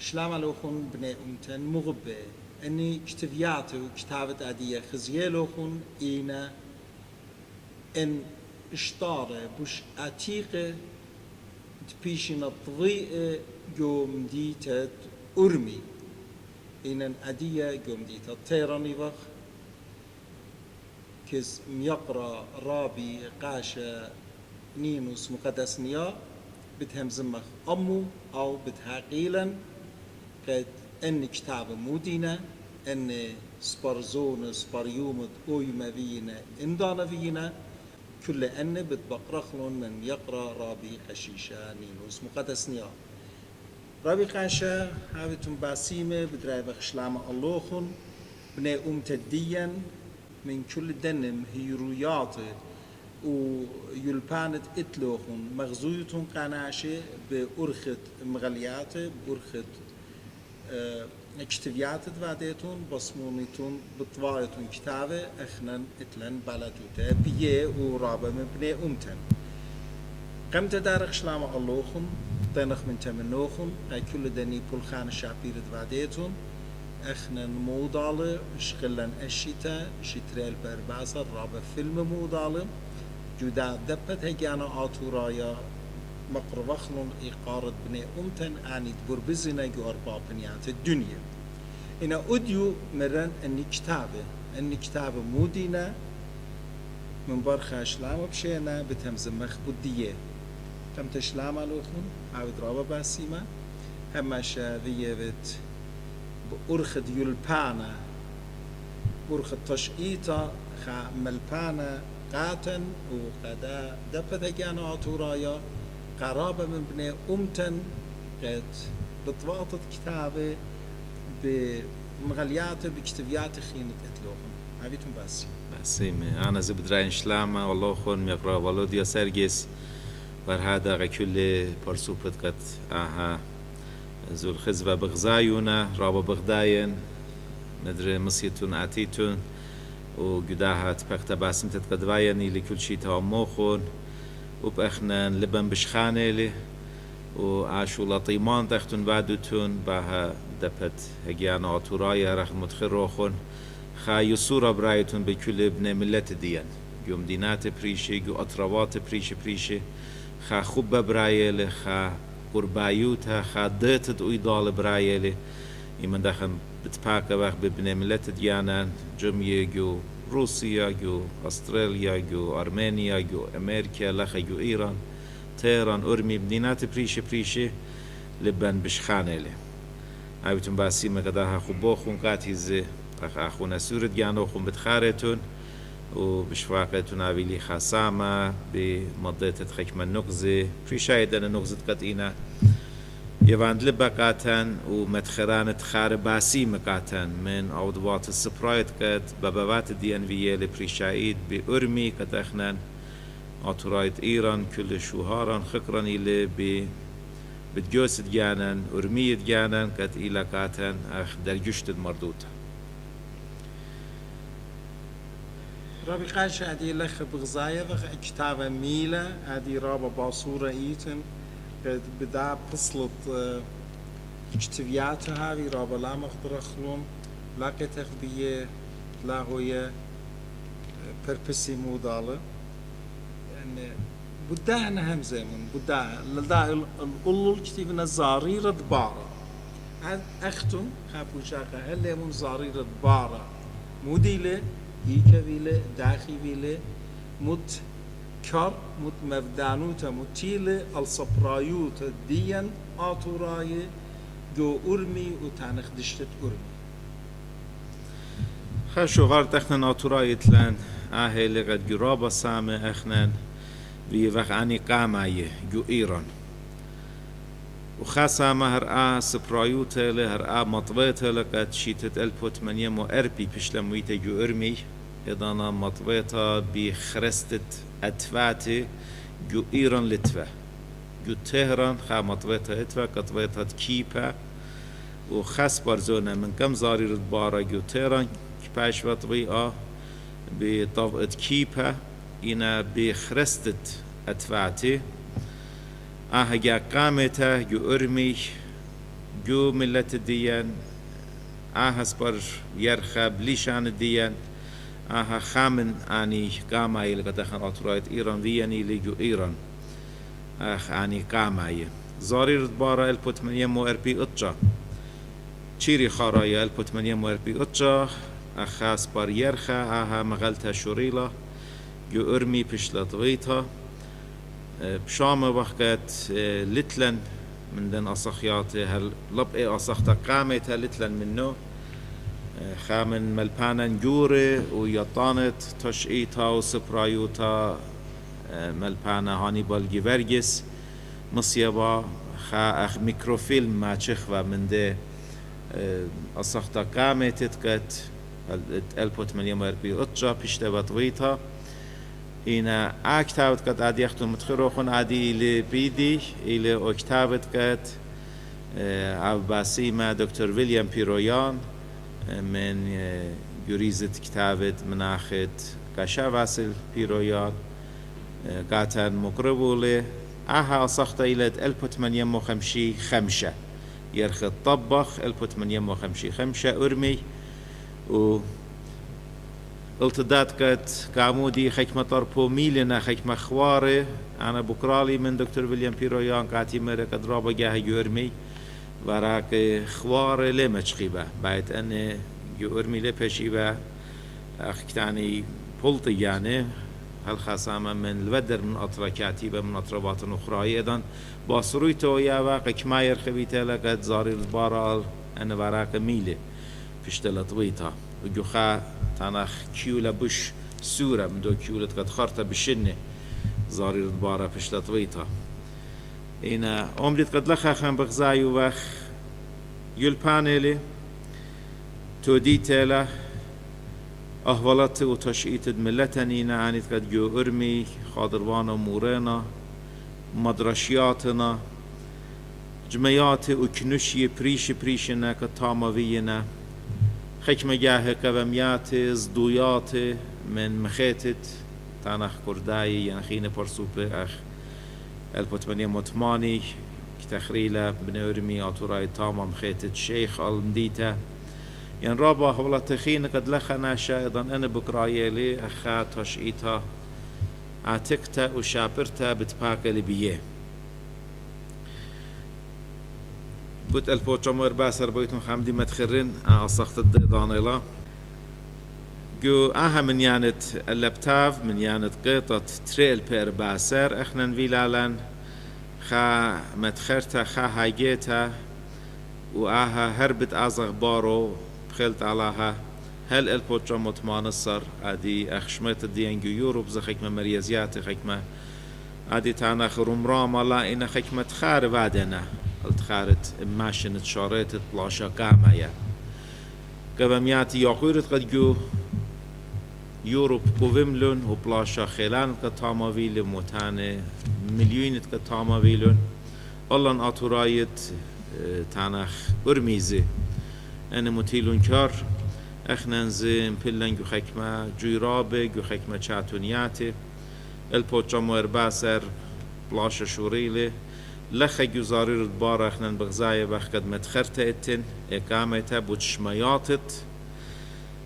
شلام لوخون بني أمتن مغبة أني كتفياتي وكتابة أدية خزيه لوخون إينا إن اشتاره بوش أتيقه تبيشنا الطضيئة يوم ديتت أرمي إن أدية يوم ديتت تيراني بخ كز ميقرا رابي قاشا نينوس مقدس نيا بتهم زمخ أمو أو بتها قيلا قد أن كتاب مودينا أن سبرزون سبريومت أويما فينا إندانا فينا كل أن بتبقرخلون من يقرأ رابي قشيشا نينوس مقدس نيا رابي قاشا هاوتم باسيمة بدراي بخشلام اللوخن بني أمتديا من كل دنم هيروياته ويلبانت اتلوخن مغزويتون قناشة بأرخت مغلياته بأرخت اكتفيات دواديتون بصمونيتون بطوايتون كتابة اخنن اتلن بلدوته بيه ورابة من بني أمتن قمت دارخ شلام اللوخن تنخ من تمنوخن اي كل دني بلخان الشعبير دواديتون اخنن مودالة شغلن اشيتا شتريل برباسة رابة فيلم مودالة جدا دبت هجانا آتورايا مقربخلون إقارة بني أمتن آني تبربزنا جو أربابنيات الدنيا إنا أديو مرن أني كتابة مودينا من برخة شلامة بشينا بتمزمخ بدية كم تشلامة لوخون عاود رابا باسيما هما شاذية بت بأرخد يلبانا أرخد تشقيطة خا ملبانا قاتن وقدا دبت هجانا آتورايا قرابة من بني أمتن قد بطواطة كتابة بمغلياته بكتبيات خينة اتلوهم عبيتم باسم أنا زبدرين شلامة والله خون مقرأ والوديا سرجس بر هذا كل برسوبت قد زول خزبة بغزايونا رابا بغداين ندري مصيتون عتيتون وقداها تبقت باسم تتقدوايني لكل شيء تاموخون وبأخنا لبن بشخانة لي وعاشوا لطيمان تختن بعدتون بها دبت هجيانا عطورايا رخ متخروخون خا يسورة برايتون بكل ابن ملت ديان يوم دينات بريشي جو أطروات بريشي خا خبة برايلي خا قربايوتها خا ديتت ويدال برايلي إيمان دخن بتباكا بخ بابن ملت ديانا جمية جو روسيا جو أستراليا جو أرمينيا جو أمريكا لخا جو إيران تيران أرمي بدينات بريشي لبن بشخانة لي عاوتون باسيما قداها خبوخون قاتيزي أخونا سورد جانوخون بتخارتون وبشفاقتون عبيلي خاسامة بمضيتة خكمة نقزي بريشايدنا نقزت قطينا يواند لبقاتن ومدخران تخار باسي مقاتن من عضوات السبرايت قد بابوات دي ان في لبريشايد بأرمي قد اخنان عطرايت ايران كل شوهاران خقران اللي بتجوسد جانن أرميت جانن قد إلا قاتن اخ درجشت المردوطة رابي قاش هذه لخ بغزايا ذخ كتابة ميلة هذه رابا باصورة ايتن قد بدا بصلت اجتبياتها هذه رابا لا مقدر خلون لاقيت بيه لا هو بربسي مودالة يعني بدانا هم زمن بدا لدا القلل كتبنا زاريرة بارة اختم خابو شاقة هل من زاريرة بارة موديلة هيكا داخي بيلة مت كار مت مفدانوتا متيلة الصبرايوتا ديان آتوراي جو أرمي وتانخ دشتت أرمي خشو غارت اخنان آتوراي تلان آهل قد جرابا سامي اخنان بيوخ عني قاماي جو إيران وخاصة هر سبرايوتا هر مطبيتا لقد شيتت البوت من يمو أربي بشلمويتا جو أرمي إذانا مطبيتا بخرستت أتفاتي جو إيران لتفا جو تهران خا مطبيتا اتفا كطبيتا كيبا وخاص برزونا من كم زاري ردبارا جو تهران كيباش وطبيعة بطبقة كيبا إنا بخرستت أتفاتي جا قامتا جو أرمي جو ملت الديان سبر يرخى بليشان الديان خامن آني قاماي لقدخن أطرايت إيران دياني لجو إيران آني قاماي زارير بارا البوت من يمو أربي أطجا تشيري خارايا البوت من يمو أربي أطجا سبر يرخى مغلتها شوريلا جو أرمي بشلت غيتها بشام وقت لتلن من دن أصخيات هل لب أصختا قامتها لتلن منه خامن ملبانا نجوري ويطانت تشئيتا وسبرايوتا ملبانا هانيبال جيفرجس مصيبا اخ ميكروفيلم ما تشخوا من ده أصختا قامتت كت البوت من يوم أربي أطجا بيشتبت ويتا إنا أكتابت كت عادي أختو متخروخون عادي إلي بيدي إلي أكتابت كت عباسيما دكتور ويليام بيرويان من جريزة كتابت مناخت كاشا واسل بيرويان قاتن مقربولي أصختا إلى 1855 يرخ الطبخ 1855 أرمي و التداد كت كعمودي حكمة طربو ميلنا حكمة خواري أنا بكرالي من دكتور ويليام بيرويان قاتي مرة قدرابا جاها يرمي وراك خواري لما تشخيبه بعد أن يرمي لبشيبه أختاني بولتي يعني هالخصامة من الودر من أطرا كاتيبة من أطرابات أخرى أيضا باصرويتو يا واقع ما يرخبيته لقد زاري البارال أنا وراك ميلي فيشتلا طويتا وجوخا تانخ كيولا بش سورة من دو كيولا قد خرطة بشنة زاري البارة فيشتلا طويتا إنا عمرت قد لخا خان بغزايو وخ يول بانيلي توديتلا أهولت وتشئيت ملتنينا عنيت قد جو أرمي خاضروانا مورينا مدرشياتنا جمعيات وكنوشي بريشنا كتاموينا حكمة جاهة كبميات زدويات من مخيتت تانخ كرداي ينخين برسوبة أخ البوتمانية مطماني كتخريلة بنورمي أطوراي تاما مخيتت شيخ المديتة ين رابا هولا تخين قد لخنا شايضا أنا بكرايلي أخا تشئيتها عتقتا وشابرتا بتباك لبيه بوت البوتشامور باسر بويتم خامدي متخرين أصخت الدانيلا جو من يانت اللابتاف من يانت قيطة تريل بير باسر اخنا فيلالان خا متخرتا خا هايجيتا هربت بارو بخلت علىها هل البوتشام متمانصر عادي أخشمت الديانجو يوروب زخيك ما مريزيات خيك ما عادي تانا خروم راما لا إنا خيك ما تخار بعدنا التخارت ماشن تشارت بلاشا قامايا قبمياتي يقولت قد جو يوروب بوفملون وبلاشا خلان كتاماويل موتانه مليون كتاماويلون الله أطرايت تانخ أرميزي أنا متيلون كار اخنا نزيم بلن جو حكمة جيرابي جو حكمة شاتونياتي البوتشامو ارباسر بلاشا شوريلي لخا جو زارير البار اخنا بغزاية بخد متخرتا اتن اقامتا بوتشمياتت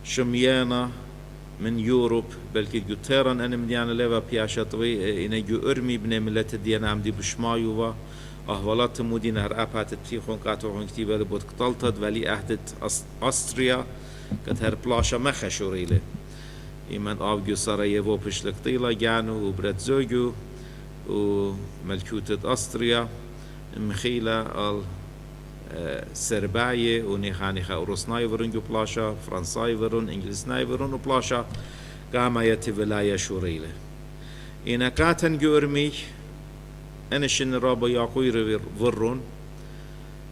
شميانا من يوروب بلكي جو تيران انا مديانا ليفا بياشطوي انا جو ارمي بني ملت ديانا عمدي بشمايووا أهولات مدينة هرأبات تبتيخون كاتوهون كتيبة بود قطلتت ولي أهدت أستريا كتهر بلاشا مخشوريلة إيمان آبجو سراييفو بشلك طيلة جانو وبرتزوجو وملكوتة أستريا مخيلة سرباية ونيخانيخا أوروسناي ورنجو بلاشا فرنساي ورن إنجليزناي ورن وبلاشا قاما يتولايا شوريلة إنا كاتن جو أرمي أنا شن رابا يعقوير ورون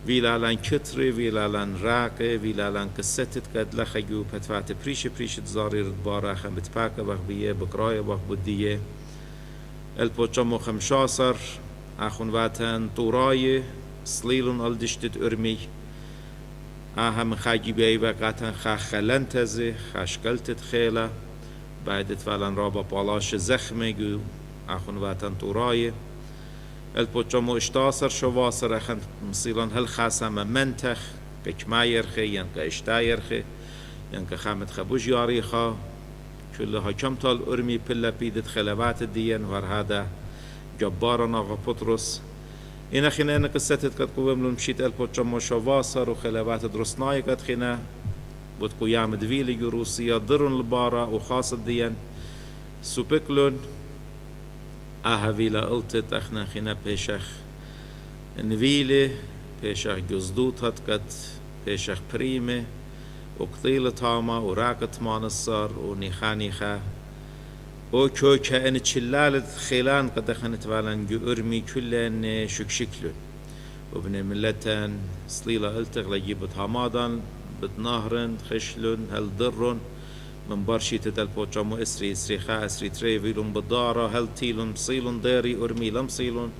ویلالان کتری ویلالان راقه ویلالان کستت قد لخیو پتوات پریش تزارير بارا خم بتباكه بخبيه بقرايه بخبديه البوچامو خمشاسر اخون واتن طوراي صليلون الدشتت ارمي اهم خاجي بي وقاتن خلنتزه خشكلتت خيله بعدت فعلا رابا بالاش زخمه اخون واتن طوراي البوتشمو اشتاصر شواصر أخن مصيلان هل خاسمة منتخ كما يرخي ينك اشتا يرخي ينك خامت خبوش ياريخا كلها كم طال أرمي بلا بيدت خلبات الدين وهذا جبارنا غبطرس إن خنا إنك الستت قد قوم لهم مشيت البوتشمو شواصر وخلبات درسناي قد خنا بتقو يعمد فيلي روسيا ضرن البارة وخاص الدين سوبكلون فيلا قلتت اخنا خنا بيشخ نفيلي بيشخ جزدوت هتكت بيشخ بريمة وقطيلة تاما وراكت مانصر ونيخانيخا وكو كأن تشلالة خيلان قد اخنت بالان جو ارمي كلن شكشكلون وبن ملتان صليلة التغ لجيبت هامادان بتنهرن خشلون هل ضرن من برشيت البوتشامو اسري خا اسري تريفيلون بالدارة هل تيلون مصيلون داري ارمي لمصيلون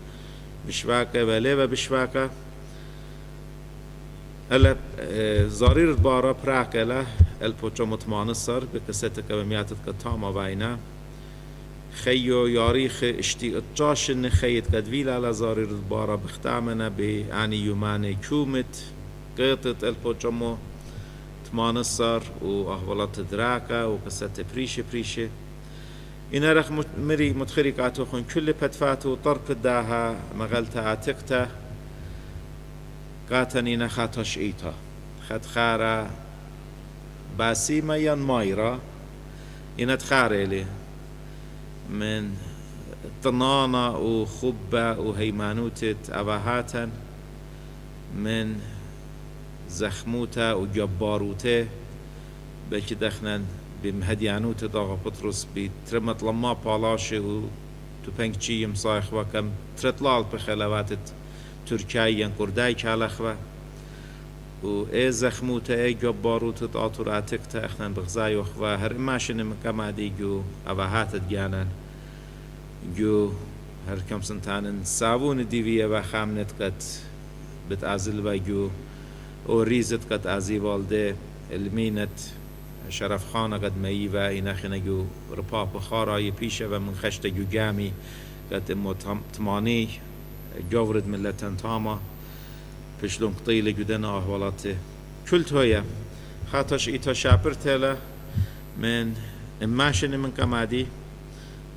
بشواكة وليبا بشواكة هلا زارير بارا براكلا البوتشامو تمانصر بكستك بمياتت كتاما باينا خيو ياريخ اشتي اتجاشن خيت قدويل على زارير بارا بختامنا بعني يوماني كومت قيطت البوتشامو تمانصر وأهولات دراكا وقصة بريشة إن رخ مري متخريك عتوخن كل بدفاتو طرق داها مغلتا عتقتا قاتني نخاتش إيتا خد خارا باسيما ين مايرا إن تخاريلي من طنانا وخبة وهيمانوتة أباهاتا من زخموته وجباروته بلكي دخنن بمهديانوته داغا بطرس بترمت لما بالاشه و تبنكشي مصايخ وكم ترتلال بخلوات تركيا كرداي كالخوة و اي زخموته اي جباروته تاطراتكته اخنن بغزاي وخوة هر اماشن مكامادي جو اوهاتت جانن جو هر كم سنتانن ساوون ديوية وخامنت قد بتعزل وجو وريزت قد عزي والده المينت شرف خانه قد ميوه اینا خنگو رپا بخارا يبيشه و من خشت جو جامي قد تماني جاورد ملتن تاما پشلون قطيل جدنا احوالاته كل تويا خاطش ايتا شابرتلا من اماشن من كمادي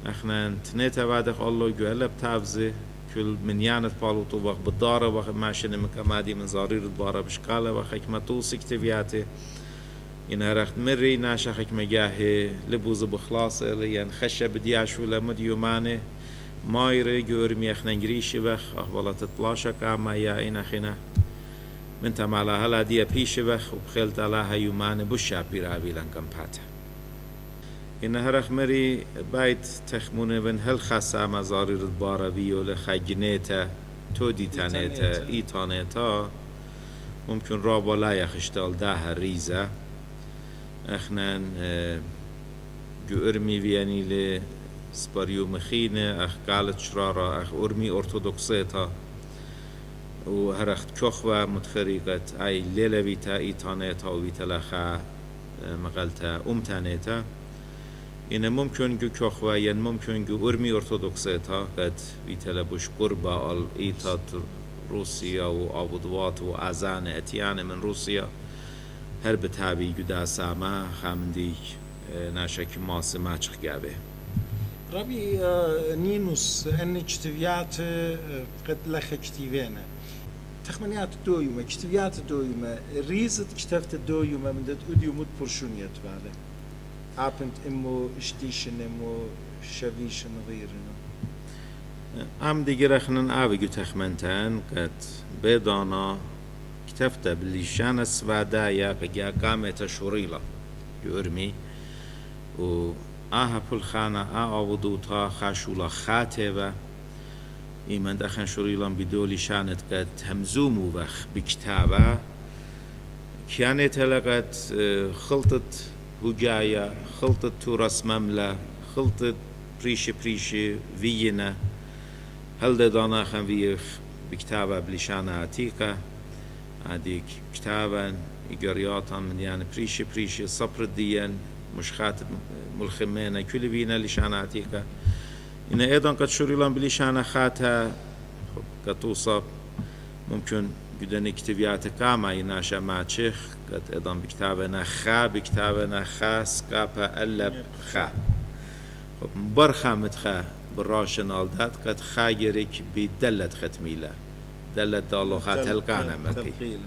اخنا تنيتا بعدك الله جو هلا بتعفزي كل من يانت بالوتو وقت بالدارة وقت ماشين من كمادي من زارير الدارة بشكالة وحكمتو سكتفياتي إن رخت مري ناشا حكمة جاهي لبوز بخلاصة لين خشة بدياش ولا مديوماني مايري جور ميخنجريشي بخ أخبالة تطلاشا كاما يا إنا خنا من تمالا هلا ديا بيشي بخ وبخلت علىها يوماني بشا بيرابي لنكم باتا إن هرخ مري بايت تخمونه بن هل خاصة مزارير البارة بيو لخجنيتا تودي تانيتا إيتانيتا ممكن رابا لا يخشتال داها ريزة اخنان جو ارمي بياني لسباريو مخينة اخ قالت شرارة اخ ارمي ارتودوكسيتا وهرخت كوخوة متخريقة اي ليلة بيتا إيتانيتا وبيتا لخا مغالتا تانيتا إن ممكن جو كوخوا ين ممكن جو أرمي أرثوذكسيتا قد يتلبش قربة الإيتات روسيا وعبودوات وأذان أتيان من روسيا هرب تابي جدا ساما خامدي ناشك ماس ماچخ جابه ربي نينوس ان اجتبيات قد لخ اجتبينا تخمنيات دويمة اجتبيات دويمة ريزت اجتفت دويمة من دد اديو مد برشونيت بعد عابنت امو اشتيشن امو شويشن غيرنا ام دیگر اخنن آوی گو تخمنتن قد بدانا كتفت بالليشان السوادا يا قيا قامت شوريلا يرمي و آها پل خانه آوودوتا خاشولا خاتبه ایمن دخن شوريلا بدولي شانت قد همزومو وخ بكتابه كانت لقد خلطت هجايا خلطت تورس مملة خلطت بريشي فينا هل دانا خن ويخ بكتابه بلشانه عتيقه هذيك كتابا إجرياتا من يعني بريشي صبر الدين مش خاتم ملخمينا كل بينا لشان عتيقة إن أيضا قد شريلا بلشان خاتا كتوصب ممكن جدا كتابيات كاما يناشا ماتشيخ قد ايضا بكتابنا بكتابنا سكابا ألب خا برخا متخا بالراشنال دات قد خاجرك بدلت ختميلة دلت دالو خاتل كان مكي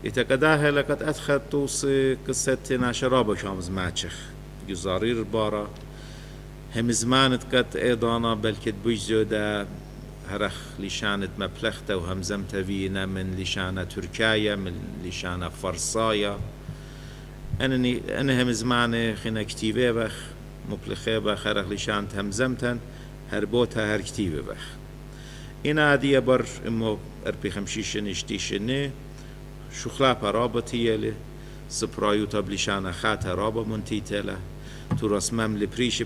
إتكداها لقد أدخل توصي قصتنا شرابة شامز ماتشخ جزارير بارا هم زمانت قد ايضانا بلكت بجزودا هرخ لشانت مبلغته وهمزمت فينا من لشانة تركيا من لشانة فرصايا أنا هم زماني خنا كتيبه بخ مبلغه بخ هرخ لشانت همزمتن هربوتها هر كتيبه بخ إنا عادية بر إمو أربي خمشيشن اشتيشنه شخلابا رابطية لي سبرايوتا بلشانة خاتها رابا منتيتلا تو رسمم لبريش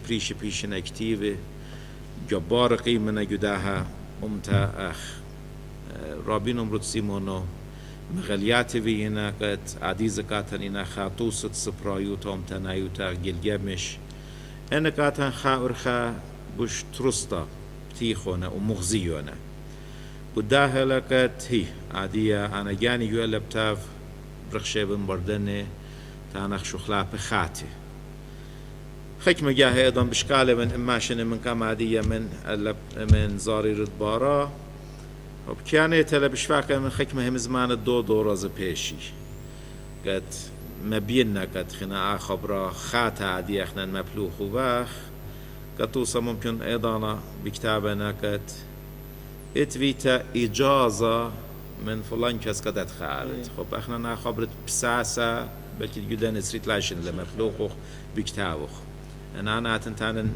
اكتيفي جبار قيمنا جداها امتا اخ رابين امرد سيمونو مغليات فينا قد عديزة كاتنينا خاطوسة سبرايوتا امتا نايوتا جلجمش انا كاتن خاورخا بش ترستا بتيخونا ومغزيونا وداها لقد هي عادية انا جاني يولا بتاف برخشي بن تانخ شخلاب خاتي حكمة جاها أيضا بشكالة من إماشن من كمادية من زاري ردبارا وبكانت هلا بشفاكة من حكمة هم زمان الدو دورة زبيشي قد مبيننا قد خنا خبرا خاتا عادية احنا مبلوخ وباخ قد توصى ممكن أيضا بكتابنا قد اتفيتا إجازة من فلان كاس قد اتخالت خب احنا خبرت بساسة بلكي جدا نسريت لاشن لمبلوخ بكتابوخ أنا أتنتان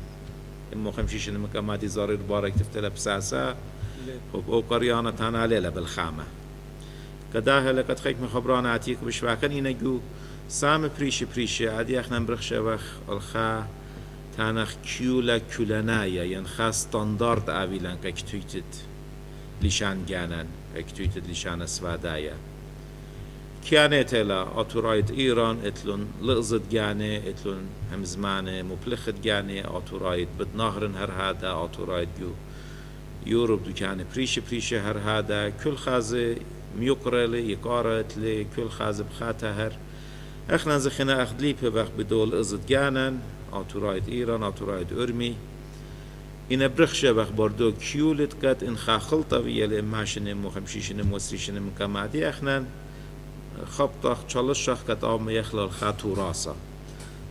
إمو خمشيش إنما كمادي زاري ربارك تفتلا بساسا أو قريانا تانا ليلة بالخامة كداها لقد خيك من خبران عتيك بشواكن ينجو سام بريشي عادي احنا نبرخش وخ الخا تانخ كولانايا ينخا ستاندارد آويلان كاكتويتد لشان جانان كاكتويتد لشان سوادايا كانت لا أطرايد إيران اتلون لغزت جاني اتلون هم زمانه مبلغت جاني أطرايد بدنهرن هر هذا أطرايد يوروب دو كان بريش هر هذا كل خازة ميقرلي يقارت لي كل خازة بخاته هر احنا زخنا أخدلي ببخ بدول إزت جانن أطرايد إيران أطرايد أرمي إن برخشة بخ بردو كيولت قد إن خاخلطة ويا لإماشن مخمشيشن موسريشن مكامادي احنا خبطة تشالشخ قد عم يخلال خاتو راسا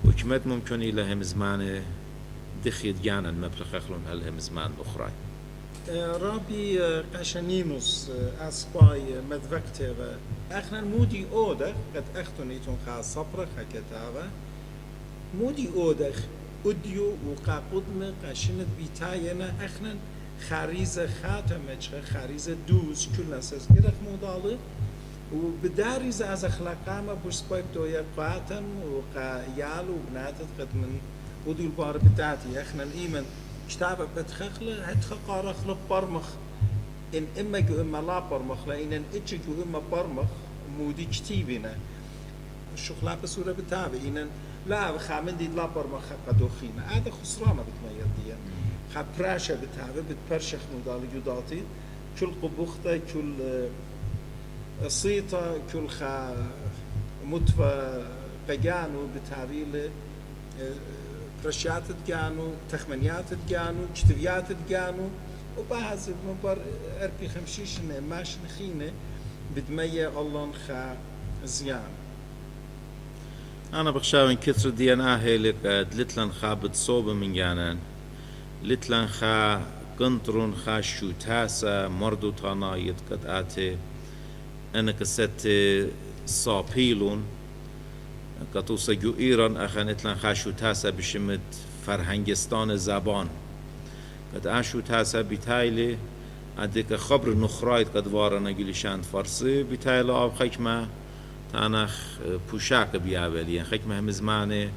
وكمت ممكن إلى هم زمان دخيت جانا مبلغ أخلون هل هم زمان أخرى رابي قشنينوس أسباي مدفكتة اخنا مودي أودخ قد أختنيتون خاص صبرخ كتابة مودي أودخ أديو وقاقدم قشنت بيتاينا اخنا خاريزة خاتمج خاريزة دوز كل نساس كده مودالي وبداري از اخلاقا ما بوش سبايب دويا قاتن وقيال وبناتت قد من ودي البار بتاعتي اخنا الايمن كتابة بتخخله هتخقار اخلق برمخ ان اما جو اما لا برمخ لان ان اتش جو اما برمخ مودي كتيبنا الشغلة بصورة بتابع ان لا خامن دي لا برمخ قدوخينا هذا خسرانة بتميز دي خبراشة بتابع بتبرشخ مودالي جداتي كل قبوخته كل الصيطة كل خا متفى بجانو بتعبيل برشيات تجانو تخمنيات تجانو كتبيات تجانو وبعض مبر أربي خمشيش ماش نخينة بدمية الله خا زيان أنا بخشاون كثر دي أنا هيلك لتلن خا بتصوب من جانان لتلن خا قنطرون خا شوتاسا مردو تانا يتقد آتي أنا كست صابيلون كتوسا جو إيران أخنت لن خاشو تاسا بشمت فرهنگستان زبان قد عاشو تاسا بتايلي عدك خبر نخرايت قد وارنا جلشان فارسي بتايلي آب خيكما تانخ پوشاك بيابلي خيكما هم زماني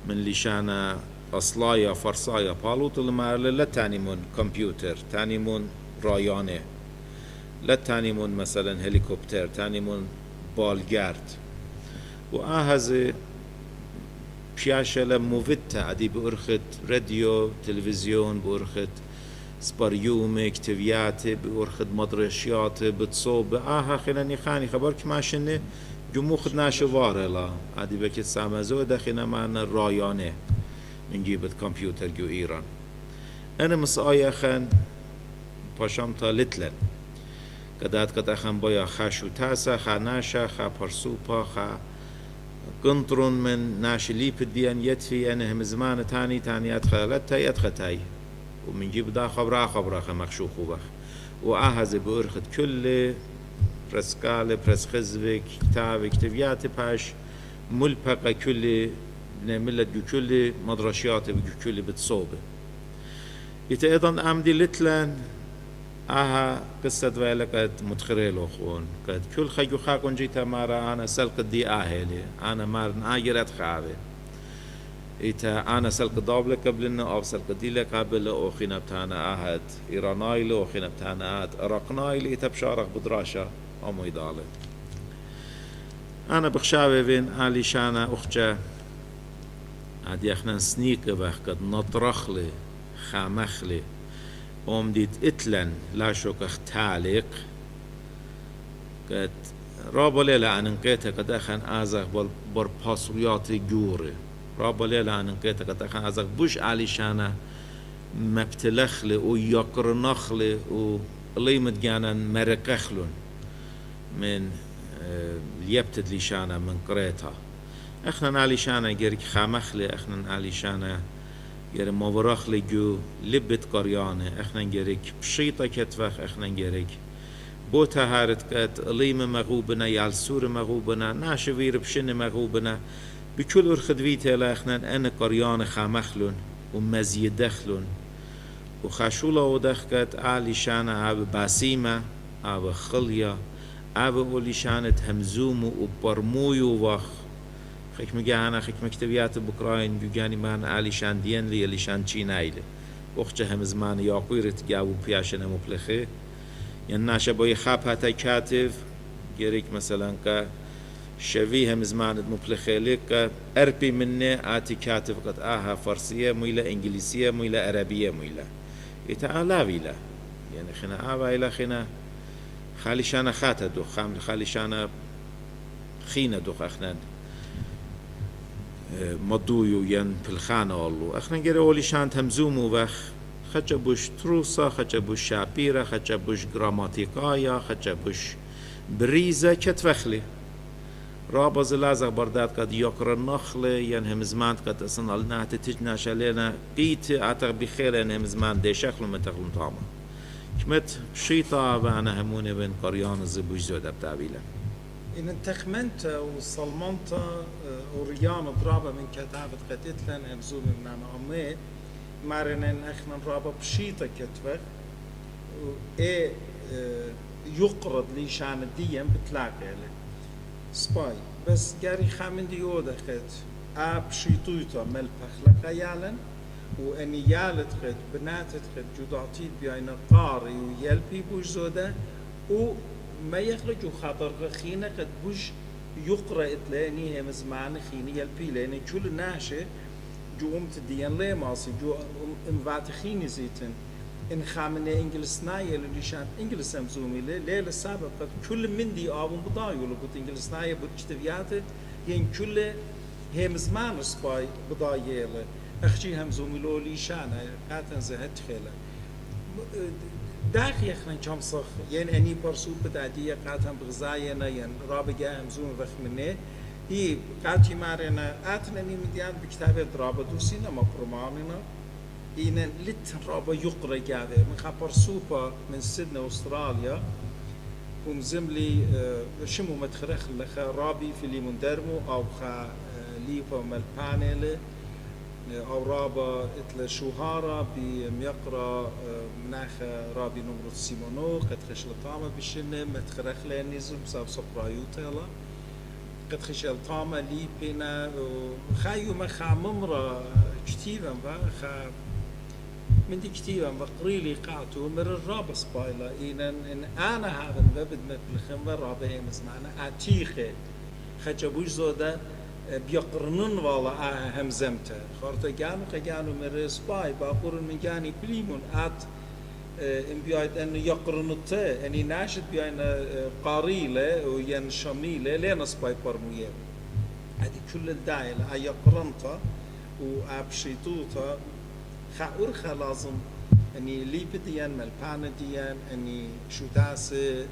من لشان أصلايا فرصايا بالوت المعرلة لا تاني من كمبيوتر تاني من رايانه لا تاني من مثلا هليكوبتر تاني من بالجارد وآهزي بياشة لموفيتا عدي بأرخت راديو تلفزيون بأرخت سباريوم كتفيات بورخد مدرشيات بتصوب خنا نخاني خبر كماشنه جمو خدنا شواره لا عادي بكت سامزو دخينا معنا الرايانه نجيب الكمبيوتر جو إيران أنا مسايا خان باشامتا لتلن كدات كت أخن بيا خاشو تاسا خاناشا خا برسوبا خا قنطرون من ناشلي بديان يتفي أنا هم زمان تاني أدخلتها يدخلتها ومن جيب دا خبرا خا مخشو خوبخ وأهز بأرخد كل برسكال برسخزوك كتابيات باش ملبقة كل نعملت كل مدرشيات كل بتصوبه إذا أيضا أمدي لتلان قصة ويلك متخريلو خون قد كل خيو خاكون جيتا مارا أنا سلق دي أهلي أنا مارن آجرت خابه إذا أنا سلق دابل قبلنا أو سلق دي قبل أو خينا بتانا أهد إيرانايل أو خينا بتانا أهد عراقنايل إذا بشارك بدراشة أو ميدالة أنا بخشاوي بين آلي شانا أخجا عادي احنا سنيك قد نطرخلي خامخلي ديت اتلن لا شوك اختالق قد رابا ليلة عن انقيتها قد اخن ازاق بر باسويات جوري رابا ليلة عن انقيتها قد اخن ازاق بوش علي شانا مبتلخلي ويقرنخلي وليمت جانا مرقخلون من ليبتد لي شانا من قريتها احنا نالي شانا جيرك خامخلي احنا نالي شانا جير مبرخلي جو لبت قريانه احنا جيرك بشيطة كتفخ احنا جيرك بوتا هارت كت ليم مغوبنا يالسور مغوبنا ناشوير بشن مغوبنا بكل ارخدويت لا احنا انا قريانه خامخلون ومزيدخلون وخاشولا ودخكت آلي شانا عب باسيمة عب خليا عب اولي شانت همزوم وبرمويو وخ خيك مجانا خيك مكتبيات بوكراين بيجاني مان علي شان دين لي اللي شان تشينايله وقتها هم زمان ياقويرت جاو بياشنا مبلخه يعني ناشا بوي خاب هاتا كاتف جيريك مثلا كا شوي هم زمان مبلخه لك اربي منه آتي كاتف قد فارسية ميلا انجليزية ميلا عربية ميلا يتعالا ويلا يعني خنا إلى خنا خالي شانا خاتا دو خالي شانا خينا دو اخنان مدويو ين بالخانة الله اخنا جري اولي شانت همزومو وخ خجا بوش تروسا خجا بوش شابيرا خجا بوش جراماتيكايا خجا بوش بريزة كتفخلي رابز لازق بردات قد يقر النخلي ين همزمانت قد اصلا لنا تتجنا شالينا قيت اعتق بخير ين همزمان دي شخلو متخلو طاما كمت شيطا وانا هموني بين قريان الزبوش زودة بتعبيلا إن انتخمنت وصلمنت وريان ضرابة من كتابة قتلن همزوم من أمي مارنن اخنا رابا بشيطة كتفك يقرض لي شان الديم بتلاقي له سباي بس جاري خامن ديودا خت بشيطويتا ملبخ لك يالن واني يالت خت بناتت خت جداتيت بين قاري ويلبي بوش زودا وما يخرجوا خاطر خينا قد بوش يقرأ إتلاني هم زمان خيني يلبي لأن كل ناشئ جو تدين لي ماسي جو انفات خيني زيتن إن خامنة إنجلس نايا اللي شان إنجلس همزومي ليه للسبب قد كل من دي آبون بضايو لو قلت إنجلس نايا بتشتبياته ين كل هم زمان سباي بضايا له أخشي همزومي لو لي شان قاتن زهت خيله داخل يخنا كم صخ يعني أني برسول بدأتي قاتن بغزاينا يعني رابجة همزوم وخ منه هي قالتي مارنا آتنني مديان بكتابة درابة دوسينا ما برماننا إن لت رابا يقرأ جاده من خبر سوبا من سيدني أستراليا ومزملي شمو متخرخ لخ رابي في اللي مندرمو أو خا ليفا مالبانيل أو رابا إتلا شوهارا بميقرا مناخ رابي نمرة سيمونو قد خش لطامة بشنة متخرخ لنزم بسبب سقرايوتا يلا قد خش لطامة لي بينا خايو ما خا ممرة كتيبا خا من دي كتيبا بقريلي قاعتو من الرابا سبايلا إن أنا هذا مبد مثل رابا هي مسمعنا أتيخي خجبوش زودا بيقرنون والله همزمته خارطة جانو من سباي باقور من جاني بليمون إن بيايد أن يقرنته أني ناشد بيان قاريلة وين شميلة لين سباي برمويه هذه كل الداعي يقرنته وأبشيتوته خا لازم أني لي بديان ملبان ديان أني شو تاسي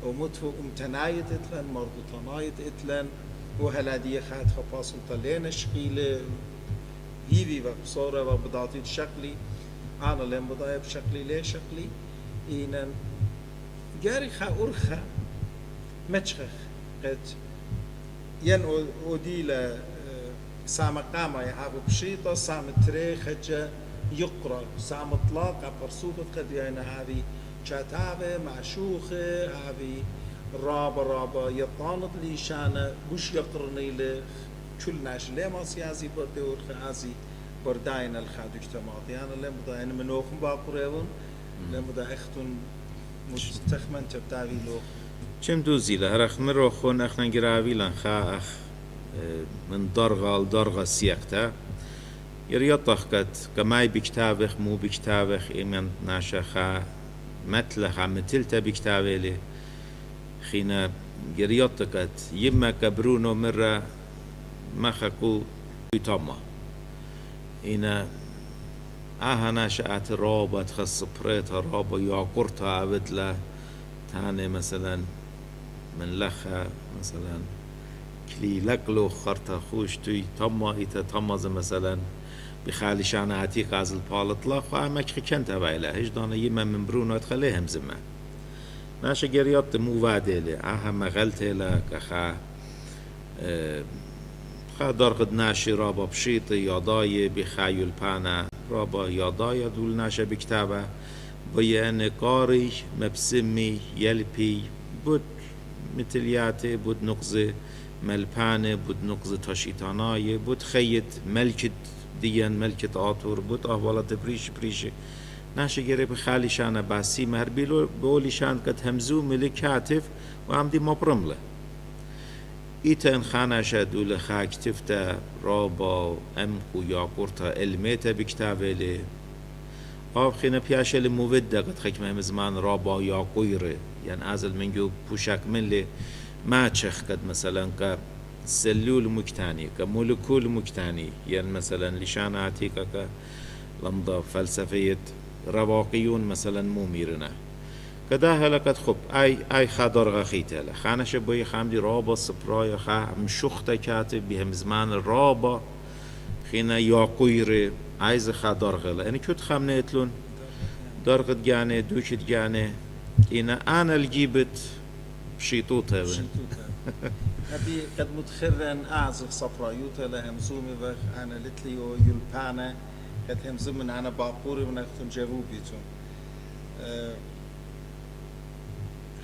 ومتفو امتنايت إتلن مرضو تنايت إتلن وهلا دي خات خفاصل طلين شقيلة هيبي وصورة وبضاطي شكلي أنا لين بضايا بشكلي ليه شكلي إينا جاري خا أرخا متشخخ قد ين أوديلا سام قامة يحابو بشيطة سام تريخة يقرأ سام اطلاق برسوبة قد يعني هذه شاتابة معشوخة هذه رابة يطاند لي شانة بوش يقرني له كل ناش ليه ما سياسي بدور خازي برداين الخاد اجتماعي يعني لما دا يعني منوخم باقريون لما دا اختون مستخمن تبتاوي لوخ چم دوزی لهرخ مرو خون اخنا گراوی لن خا اخ من درغال سیاقتا يريطخ قد كماي بكتابخ مو بكتابخ إيمان ناشخا متلخا متلتا بكتابي خينا يريطقت يما كبرونو مرة ما خكو يتما إنا ناشأت رابة تخص بريتا رابة ياقرتا عبدلا تاني مثلا من لخا مثلا كلي لقلو خرطا خوش توي تما إيتا تمز مثلا بخالي شانا عتيق عز البالطلاق وعمك كنت أبعيلا هج دانا يما من برونو اتخليهم زمان ناشا جريات مو واديلي مغلتي لك خا درقد ناشي رابا بشيطي ياداي بخايل بانا رابا ياداي دول ناشا بكتابة بيان قاري مبسمي يلبي بود متلياتي بود نقزة ملبانة بود نقزة تشيطاناي بود خيط ملكة ديان ملكة آطور بود أهوالات بريش ناشا جري بخالي شانا باسي مهر بولي شان قد همزو ملي كاتف وعمدي مبرمله إيتا إن خانا شادو لخاك تفتا رابا أمكو ياقورتا الميتا بكتابة لي خينا بياشا لموفدة قد خيك مهم زمان رابا ياقويري يعني أزل منجو بوشاك من لي ما تشخ قد مثلا كسلول مكتاني كمولكول مكتاني يعني مثلا لشانا عتيقة لمضة فلسفية رواقيون مثلا مو ميرنا كده لقد خب أي خادر غخيته خانة شبوي خامدي رابا سبرايا خا مشوخته كاتب بهم زمان الرابا خينا ياقويري عايز خادر غلا يعني كنت خامنة يتلون درقت جاني دوشت جاني أنا الجيبت بشيطوتها هذه قد متخرن أعزف سبرايوتها لهمزومي بخ أنا لتليو يلبانا قد همزومن أنا باقوري ونختم جروبيتون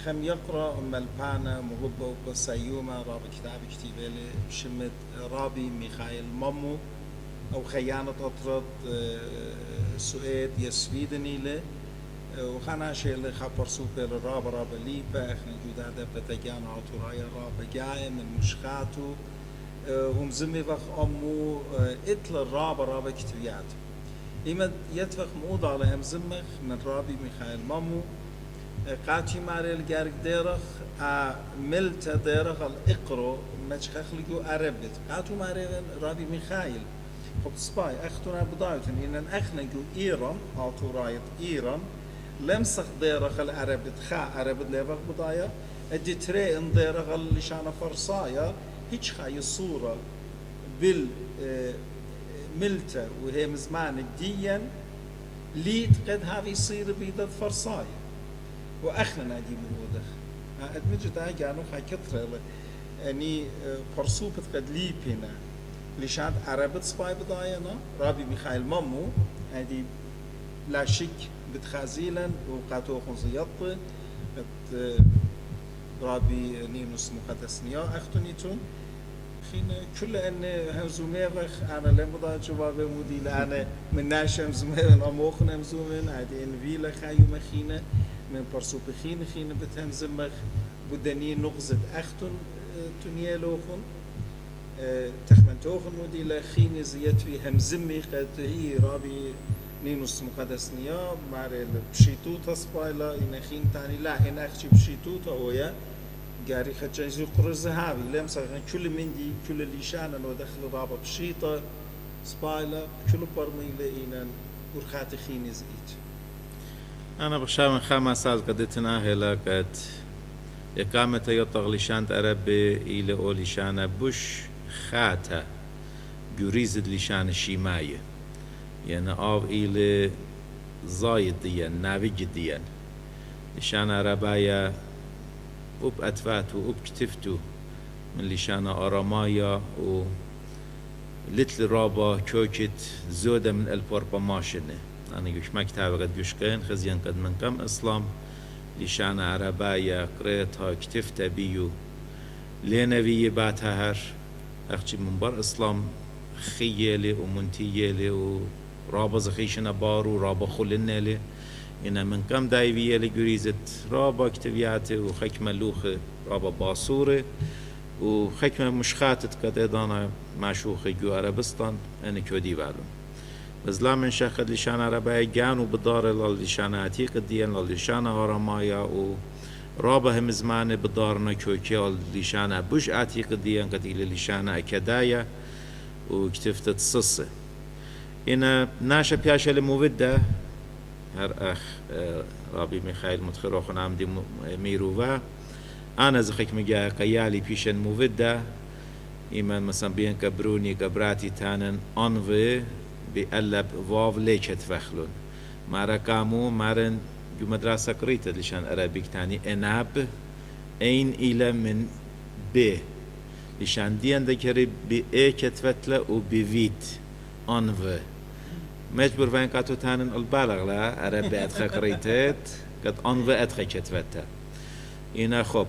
خم يقرأ ملبانا مغبة وقصيومة رابي كتاب كتيبالي شمت رابي ميخائيل مامو أو خيانة أطرد سؤاد يسويدني له وخانا شيء اللي خبر سوبر رابا ليبا احنا جودادا بتجانا عطورايا رابا جاي من مشخاتو هم زمي وخ أمو إتل رابا كتبيات إما يتفق موضع على هم زمخ من رابي ميخائيل مامو قاتي ماري الجارك ديرخ ملت ديرخ الإقرو مشخخ لجو عربت قاتو ماري رابي ميخائيل خب سباي أختنا بدايتن إن أخنا جو إيران عطوراية إيران لمسخ ديرخ العربت خا عربت ليفخ بداية أدي تري إن ديرخ اللشانة فرصايا هيش خاي الصورة بال ملتة وهي مزمان الدين ليت قد هذه يصير بيدد فرصايا وأخنا نادي مودخ أدمجت أجانو خا كثرة أني فرصوبة قد ليبنا لشان عربت سباي بداينا رابي ميخائيل مامو هذه لا شك بتخازيلا وقاتو خنزيط رابي نينوس مقدسنيا أختنيتون خينا كل أن همزوميرخ أنا لم بضع جواب مودي لأنا من ناش همزومين أموخن همزومين هذه إن فيلا خايو مخينة من برسوب خينة بتهمزمخ بدني نغزة أختن تنيالوخن تخمن توخن مودي لخين زيت في همزمي قد هي رابي نینوس مقدس نیا ماره بشیتوتا سپایلا این خین تانی لا این اخچی بشیتوتا اویا قاري خدش يزو قرز هاوي لا مثلا كل مندي كل ليشان انه دخل رابط بشيطه سبايلا كل برمي لقينا ورخات خين زيت أنا بخشام 5 سال قدتنا هلا قد إقامة يطغ لشان أربي إلى أو لشان بوش خاتا جوريزد لشان الشيماية يعني أو إلى زايد ديان نافج ديان لشان أربايا وب أتفاتو وب كتفتو من لشان أرامايا و لتل رابا كوكت زودة من البوربا ماشنة أنا يوش ما كتابة قد يوشكين خزيان قد من كم إسلام لشان عربايا قريتها كتفتها بيو لينوية باتها هر أخشي من بر إسلام خيالي ومنتيالي ورابا زخيشنا بارو رابا خلنا إن من كم دايفية لجريزت رابا كتبياتي وخكمة لوخة رابا باصورة وخكمة مشخاتت كتدانا معشوخة جو عربستان أنا كودي بعلم بس لا من شخد لشان عربايا جانو بدار لشان عتيق الدين لشان هرمايا ورابا هم زمان بدارنا كوكي لشان بوش عتيق الدين قد لشان أكدايا وكتفتت صصة إن ناشا بياشا لمودة هر أخ رابي ميخائيل متخروخ عمدي ميروفا أنا زخيك مجا قيالي بيشن مودة إيمان مثلا بين كبروني كبراتي تانن أنوي بقلب واو ليش تفخلون مارا كامو مارن جو مدرسة قريتة لشان أرابيك تاني إناب أين إلى من ب لشان دي عندك بإيه كتفتلة وبفيت أنوي مجبور فين كاتو تانن البالغ لا أرابي أدخل قريتت قد أنوي أدخل كتفتها إنا خب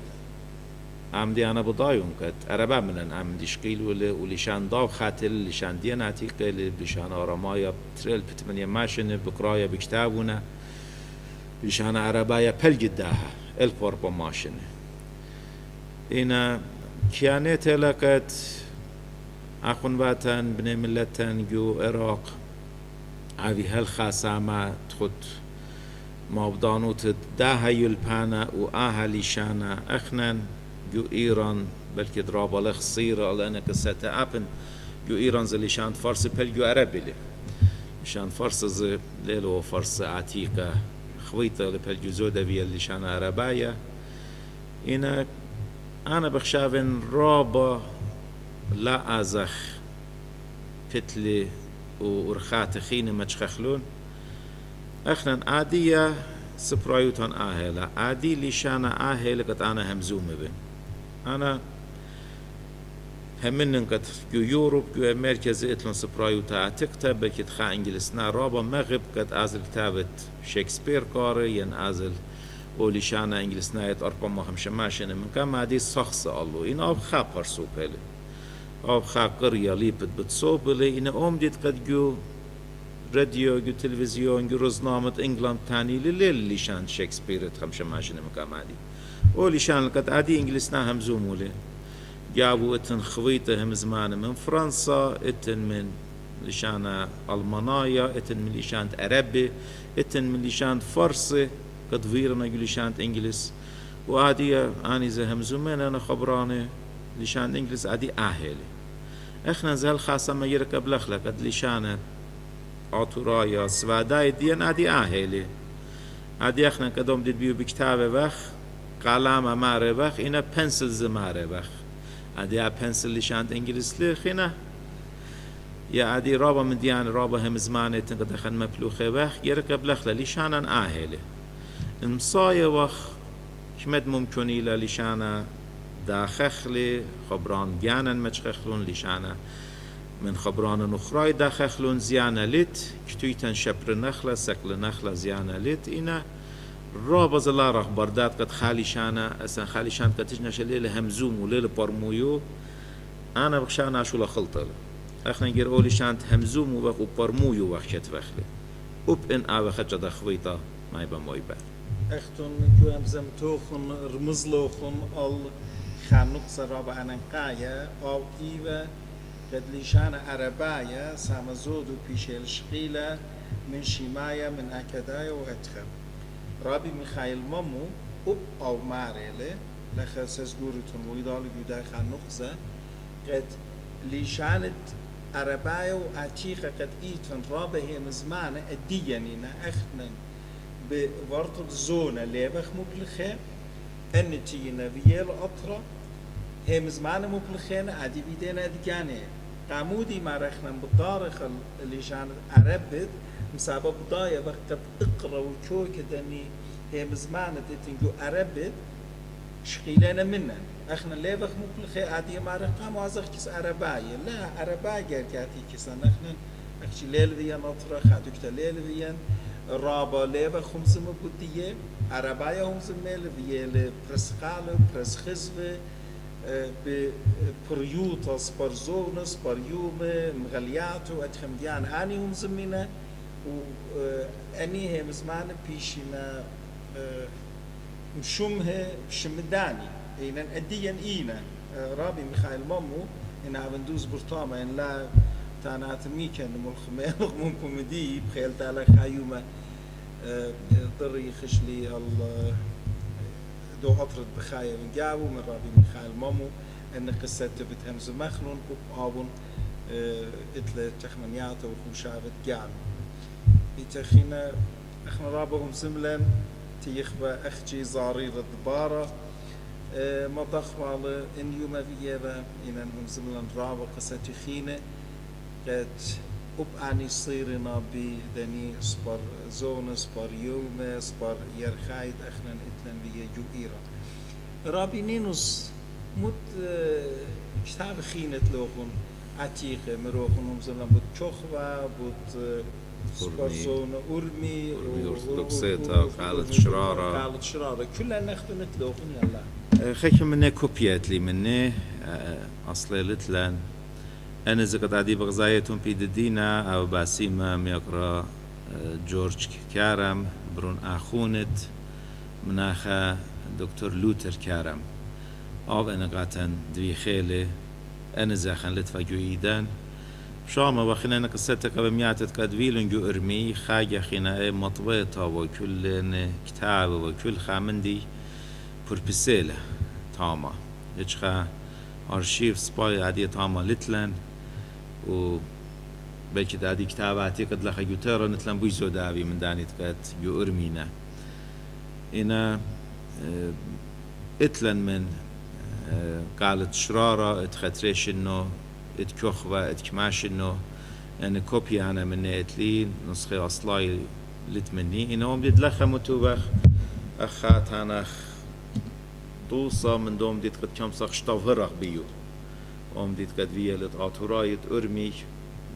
عمدي أنا بضايون كت أربع منن عمدي شقيل ولشان ضاو خاتل لشان ديان عتيقة لشان آرامايا تريل بتمنية ماشنة بقرايا بكتابونا لشان عربايا بلجداها البوربا ماشنة إنا كيانات لكت أخون باتن بني ملتن جو عراق عوي هالخاسامة تخد مابدانوت داها يلبانا وآها لشانا أخنن جو إيران بلكي درابا لخ صيرة لأنك ستأبن جو إيران زي لشان فارس بل جو عربي لي لشان فارس زي ليلو فارس عتيقة خويطة لبل جو زودة بيا لشان عربايا إنا أنا بخشافن رابا لا أزخ بتلي ورخات خيني متشخخلون أخنن عادية سبرايوتان آهلا عادي لشانا آهلا قد أنا همزوم بين أنا همنن قد جو يوروب جو مركز إتلون سبرايوتا تكتب بكت خا إنجلسنا رابا مغرب قد أزل كتابة شكسبير قاري ين أزل ولشانا إنجلسنا يت أربع ما خمسة ماشين من كم عادي شخص الله إن أب خا برسو بله أب خا قرية ليبت بتصوب بله إن ديت قد جو راديو جو تلفزيون جو روزنامة إنجلند تاني لليل لشان شكسبير خمسة ماشين مكان عادي ولشان قد عادي إنجلسنا همزوم وله جابوا اتن خويته هم زمان من فرنسا اتن من لشان ألمانيا اتن من لشان عربي اتن من لشان فارسي قد فيرنا جو لشان إنجلس وعادي أنا إذا همزومين أنا خبراني لشان إنجلس عادي أهلي إحنا زال خاصة ما يركب لخلا قد لشان عطورايا سواداي ديان عادي أهلي عادي إحنا كدوم ديد بيو بكتابة بخ قلم ماره بخ إنا بنسل ماره بخ عادي بنسل لشان إنجلس لخنا يا عادي رابا من ديان رابا هم زمانة تنقد خن مبلوخة بخ يركب لخلا لشان أهلي المصايا وخ شمد ممكن إلى لشان داخخلي خبران جانا متشخخلون لشان من خبران نخراي داخخلون زيانا لت كتويتن شبر نخلة سكل نخلة زيانا لت إنا رابا زلا رخ بردات قد خالي شانا أسان خالي شان قد تجنش ليلة همزوم وليلة برمويو أنا بخشانا شو لخلطة أخنا نجير أولي شانت همزوم وبق وبرمويو وخشت فخلي وب إن آوخت جدا خويطة ما يبا مويبا اختون جو همزم توخن رمزلوخن ال خانوق سرابا أنقايا أو إيوه قد لشان عربايا سامزود و پیشل شقيلة من شيمايا من أكدايا وأتخر رابي ميخائيل مامو أو ماريلي لخا سزدورتون ويدالي بيداي خان نقزة قد ليشانت أربايا وأتيخة قد إيتن رابا هي مزمانة الديانينا أخنا بورطة زونة ليبخ مبلخة أنتينا بيال أطرة هي مزمانة مبلخينا عادي بيدينا أدقاني قامودي ما رخنا بالطارخ اللي كانت عربت مسابة بضايا وقت اقرا وشوكة دني هي مزمانة تنجو عربت شقيلنا منا اخنا ليه بخ مبلخي عادي ما رقام وازخ كيس عرباية لا عرباية كاتي كيسان اخنا اخشي ليل ذيان اطرخ عدوكتا ليل ذيان رابا ليه بخ خمس مبودية عرباية هم زميل ذيال برسخالة برسخزفة ببريوتاس برزونس بريومة مغلياتو أتخم ديان آني هم زمينة وأني هي مزمانة بيشنا مشومها بشمداني إينا أديا إينا رابي ميخائيل مامو إن عبندوز برطامة إن لا تانات ميكا نمو الخمين كوميدي بخيل تالا خايومة ضري خشلي دو أطرد بخايا من جابو من رابي ميخائيل مامو أن قصة بتهمز مخنون وبآبون إتلا تخمنياته وخمشابت جابو يتخينا اخنا رابهم زملن تيخبا اخجي زارير الدبارة مضخ على ان يوم فيها انهم زملن رابا قصة تخينة قد أبعني صيرنا بدني سبر زون سبر يوم سبر يرخايد اخنا اتلن بيه جوئيرا رابي نينوس مت كتاب خينة لوخون عتيقة مروخون زملن بود شخوة بود سبرزون أرمي ولوكسيتا وقالت شرارة كلها ناخذ نتلوخن يلا خيك مني كوبيات لي مني أصلي لتلان أنا زكت عدي بغزايتهم بيددينا أو باسيما ميقرا جورج كارم برون آخونت مناخا دكتور لوتر كارم أو أنا قاتن دوي خيلي أنا زاخن لتفاجو إيدان شاما وخنا قصتك بمياتت كادفيلن جو ارمي خاجة خنا مطبيطة وكل كتاب وكل خامندي بوربسيلة تاما يجخا أرشيف سباي عادية تاما لتلن و بلكي عادي كتاباتي قد لخا يوتيرا نتلن بويزو دابي من داني تكات جو ارمينا إنا اتلن من قالت شرارة اتخطريش انه اتكوخوا اتكماش انه انا كوبي انا من اتلين نسخة اصلاي لتمني انهم دلخا متوبخ اخات انا دوصا من دوم ديت قد كم صخ شتوهرق بيو ديت قد فيالت آتورايت ارمي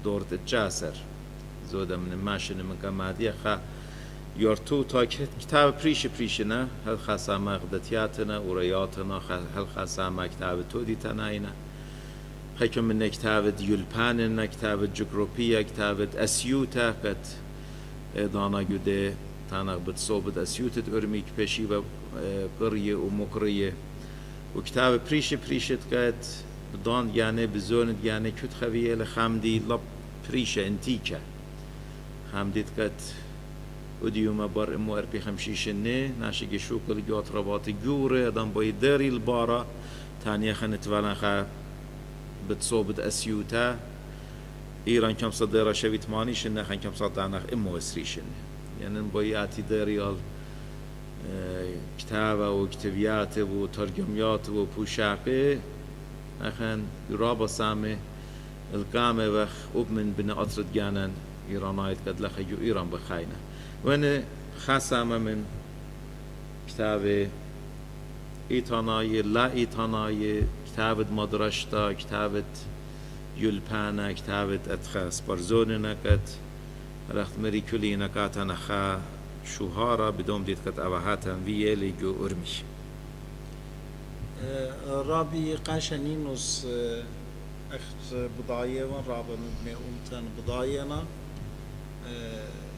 دورت الجاسر زودا من الماشن من كمادية خا يورتو تا كتاب بريشنا هل خاصة مقدتياتنا ورياتنا هل خاصة ما كتاب توديتنا هنا حكم من كتابة يلباننا كتابة جغروبية كتابة أسيوتا قد دانا جده تانا بتصوبت أسيوتة أرميك بشيبة قرية ومقرية وكتابة بريشة قد بدان يعني بزون يعني كت خوية لخامدي لب بريشة انتيكا خامدي قد وديوما بار امو اربي خمشيشنه ناشي شوكل جوات رباط جورة دان باي داري البارة تانية خانت والنخا بتصوبت أسيوتا إيران كم صديرة شويت مانيش إنه خان كم صدقنا إمو أسريشن يعني نبياتي داريال كتابة وكتابيات وترجميات وبوشاقي أخن يرابا سامي القامة وخ أبمن بنا أطرد جانا إيرانايت قد لخيو إيران بخاينة وأنا خاصة من كتابة إيطاناي لا إيطاناي كتابة مدرشتا كتابة يلبانا كتابة أتخاس برزوننا كت رخت مري كلينا كاتنا خا شوهارا بدوم ديت كت أبهاتن ويالي جو أرمش رابي قاشنينوس أخت بضاية رابا مبني أمتن بضاينا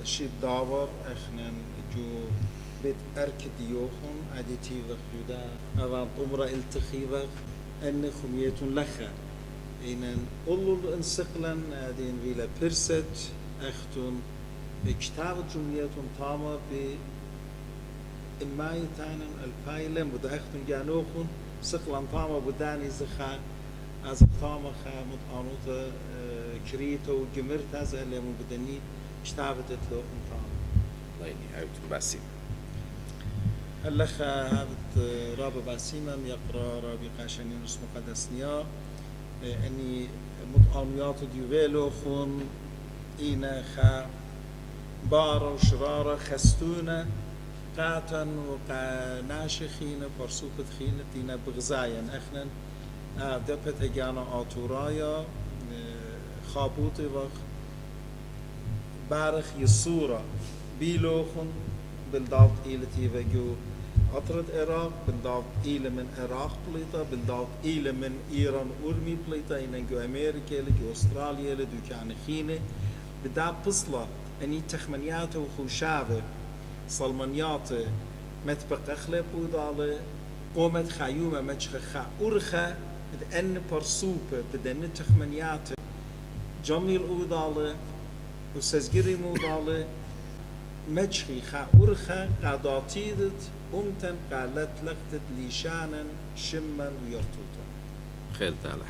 شيب داور أخنا جو بيت أركديوخن عديتي وخيودا أوان طمرة التخيبة أن خمية لخا إن أولو انسقلن أدين فيلا بيرست أختون كتاب جمليتهم طامة بإماي تانن البايلم وده أختم جانوخون سقلان طامة بداني زخا از طامة خا مطعنوطة كريتو جمرت هذا اللي مبدني كتابة تلوهم طامة الله يني عيبتم باسم هلخ هذا رابع باسيمة يقرأ رابي قاشانين اسمه قدسنيا اني مطعنيات ديوبيلو خون إينا خا بارا وشرارة خستونا قاتن وقناشخين برسوكت خين تينا بغزايا اخنن دبت اجانا آتورايا خابوطي وخ بارخ يصورة بيلوخن بالضبط إيلتي وجو أطرد عراق بالضبط إيل من عراق بليطة بالضبط إيل من إيران أرمي بليطة إنجو أمريكا لجو أستراليا لدو كان خينة بدا بصلة أني تخمنيات وخوشابة صلمنيات متبقى أخلب ودالة قومت خيومة مجخ أرخة أن برسوبة بدن تخمنيات جميل ودالة وسزجري مودالة مجخي خا أرخة قاداتيدت أمتن قالت لقتت ليشانا شما ويرتوتا خير تعالى